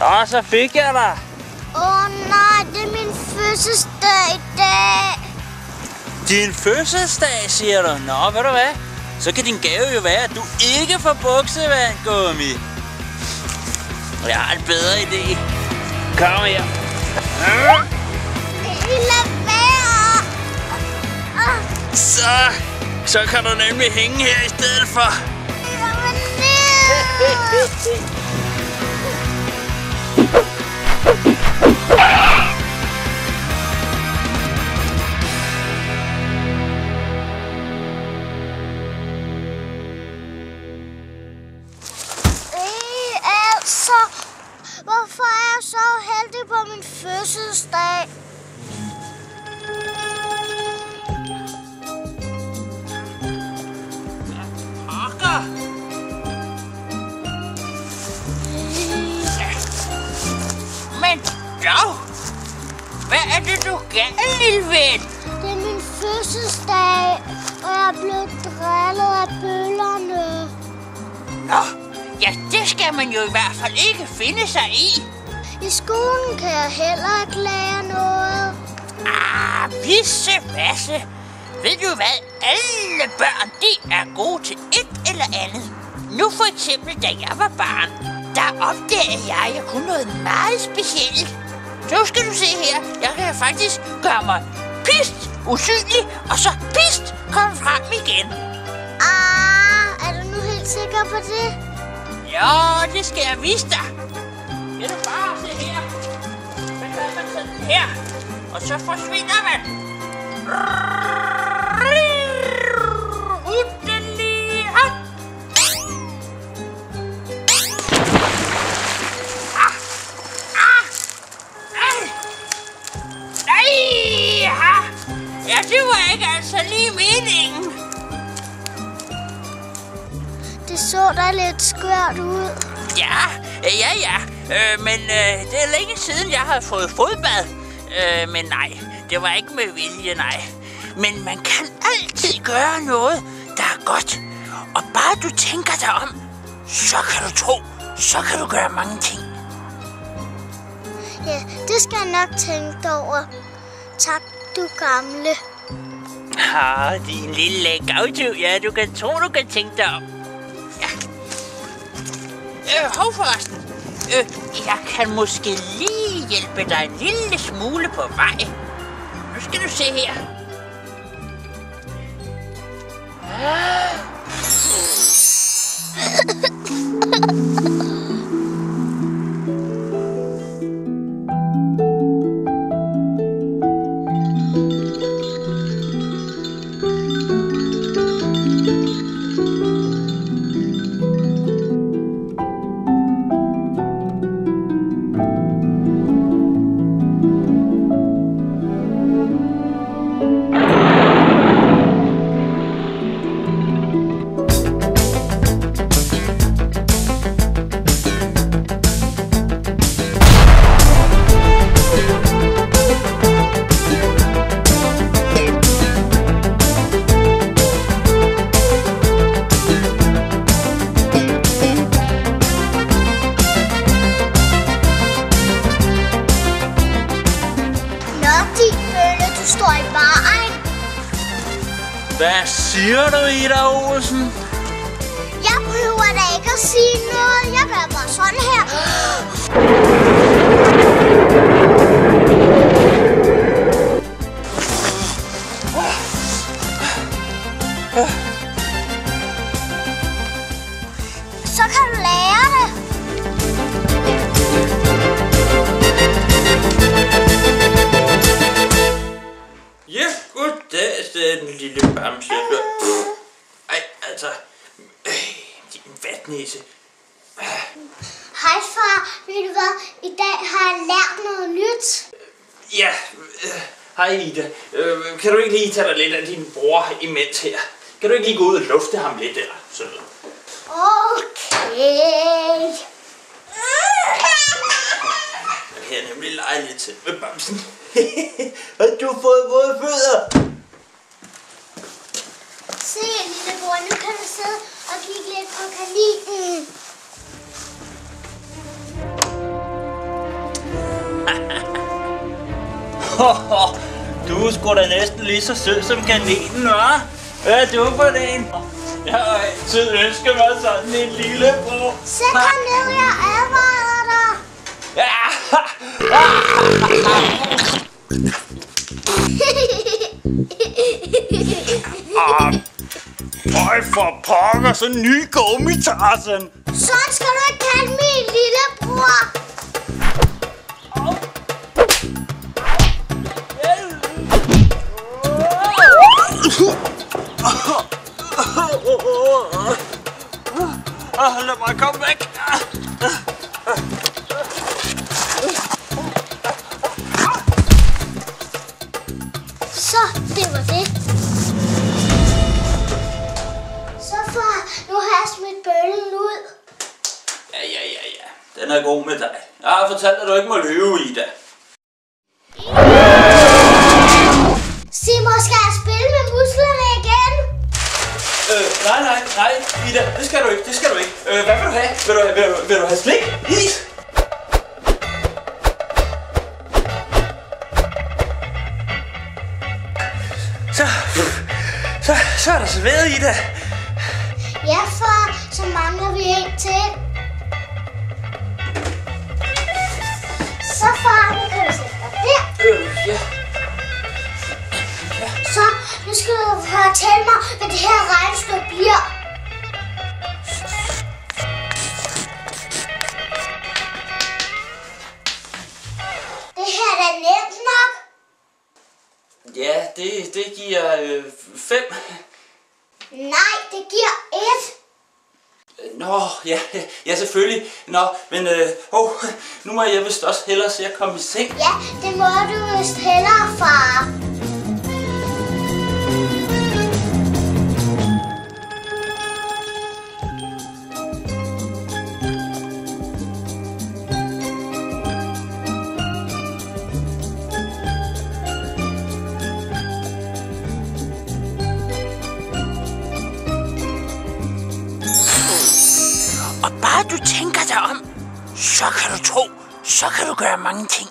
Og så fik jeg dig. Nej, det er min fødselsdag i dag. Din fødselsdag, siger du? Nå, ved du hvad? Så kan din gave jo være, at du ikke får buksevand, Gummi. Jeg har en bedre idé. Kom her. Lad være. Så kan du nemlig hænge her i stedet for. Hvorfor er jeg så heldig på min fødselsdag? Men dog! Hvad er det, du gerne, lille ven? Det er min fødselsdag, og jeg er blevet drillet af bøllerne. Nå, ja, det skal man jo i hvert fald ikke finde sig i. I skolen kan jeg heller ikke lære noget. Vissevasse. Ved du hvad? Alle børn, de er gode til et eller andet. Nu for eksempel, da jeg var barn, der opdagede jeg, at jeg kunne noget meget specielt. Så skal du se her. Jeg kan faktisk gøre mig pist usynlig, og så pist komme frem igen. Er du nu helt sikker på det? Ja, det skal jeg vise dig. Kan du bare se her. Så gør man sådan her, og så forsvinder man. Ja, det var ikke altså lige meningen. Det så da lidt skørt ud. Ja. Men det er længe siden, jeg har fået fodbad. Men nej, det var ikke med vilje, nej. Men man kan altid gøre noget, der er godt. Og bare du tænker dig om, så kan du tro, så kan du gøre mange ting. Ja, det skal jeg nok tænke over. Tak, du gamle. Din lille gavtyv. Ja, du kan tro, du kan tænke dig om. Ja. Hov forresten. Jeg kan måske lige hjælpe dig en lille smule på vej. Nu skal du se her. Hvad siger du, Ida Olsen? Jeg behøver da ikke at sige noget. Jeg gør bare sådan her. Så kan du lære det. Ja, goddag, sagde den lille bamse. Ej, altså, din vatnæse. Hej far, ved du hvad? I dag har jeg lært noget nyt. Ja, hej Ida. Kan du ikke lige tage dig lidt af din bror imens her? Kan du ikke lige gå ud og lufte ham lidt eller sådan noget? Okay. Jeg kan nemlig lege lidt til med bamsen. Har du fået våde fødder? Se, lillebror, nu kan du sidde og kigge lidt på kaninen. Du er sgu da næsten lige så sød som kaninen, hva'? Hvad er du for en? Jeg har altid ønsket mig sådan en lillebror. Så kom ned, jeg advarer dig. Øj for pokker, så ny gummitarsen. Sådan skal du ikke kalde min lillebror. Lad mig komme væk. Så, det var det. Så far, nu har jeg smidt bøllen ud. Ja. Den er god med dig. Jeg har fortalt dig, at du ikke må løbe, Ida. Simon, skal jeg spille med musklerne igen? Nej, Ida, det skal du ikke, hvad vil du have? Vil du have slik? Is? Så er der serveret, Ida. Ja, far, så mangler vi en til. Så far, nu kan du sætte dig der. Ja. Så, nu skal du fortælle mig, hvad det her regnestykke bliver. Det her er da nemt nok. Ja, det giver 5. Nej, det giver 1. Nå, ja, selvfølgelig. Nå, men nu må jeg vist også hellere se at komme i seng. Ja, det må du vist hellere, far. Og bare du tænker dig om, så kan du tro, så kan du gøre mange ting.